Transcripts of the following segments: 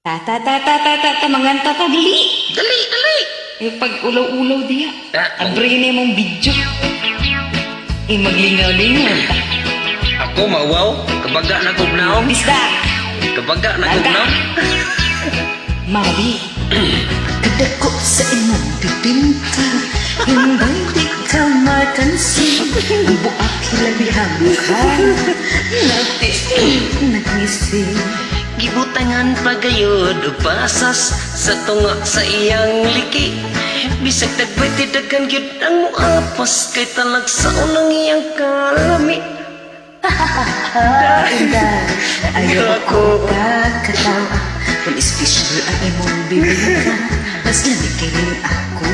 Manganta ta, dili. Dali, dali. Pag ulaw-ulaw diya. Abrin mong video. Maglingaw-lingaw ta. Ako mawaw, kabaga na kugnaw. Bisda. Kabaga na kugnaw. Mari, kadako sa imong bibingka. Hindang di ka matansin. Buak hilabihang ka. Nagising. Gibutangan pagayod o pasas sa tunga sa iyang liki. Bisag tagbay tidagan gyud ang muapas kay talag sa unang iyang kalami. Inday, ayaw ako pagkatawa. Kung espesyal ang imong bibingka, mas lamig ka rin ako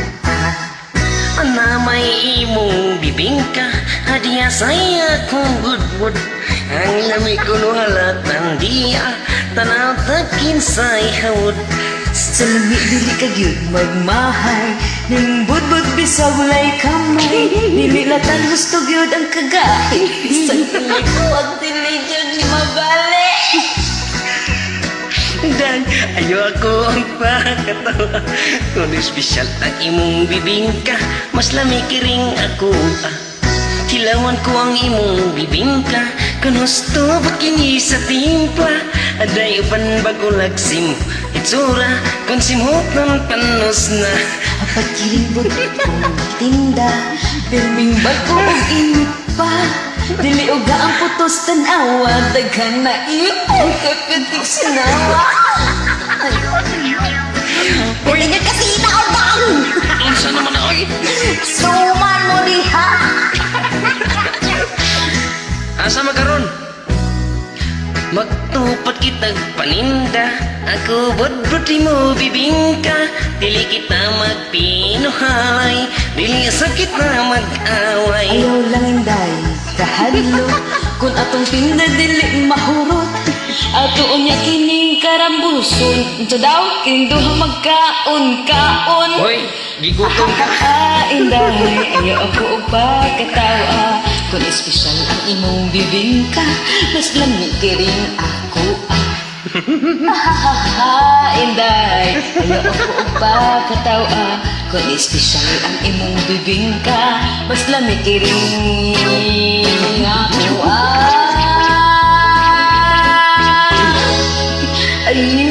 Ana may imong bibingka, hadiya saya kong budbud. Ang lamig ko no halatan diya, tanaw takin say hawod. sa lamig dili ka gyud magmahay. Ning budbud bisag walay kamay. Dili latan gusto gyud ang kagahi. Bisag dili ko ang dili gyud ni mabali. Dan ayo ako ang pakatawa. Kung espesyal ang imong bibingka, mas lamig ring ako Kilawan ko ang imong bibingka, kung gusto bakini sa timpla. Aday upan bago lagsim itsura, kung simhot ng panos na. Pagkiling budbud kong tinda, pirming bago og ipa. Dili uga ang putos tanawa, daghan na ipon kapitik sinawa. Pwede nga kasi inaabang. Unsa naman ako Suman mo diha. asa makaron? Magtupat kitag paninda, ako budbudi mo bibingka. Dili kita magpinuhalay, dili sakit na mag-away. Ayaw lang inday, kahadlo. Kung atong tinda dili mahurot, ato unya kining karambuson. Ito daw, kining duha magkaon-kaon. Hoy, gigutom ka. Inday, ayaw ako og pagkatawa. Kung espesyal ang imong bibingka, mas lamig rin ako Inday, ayaw ako og pagkatawa. Kung espesyal ang imong bibingka, mas lamig rin ako Ay!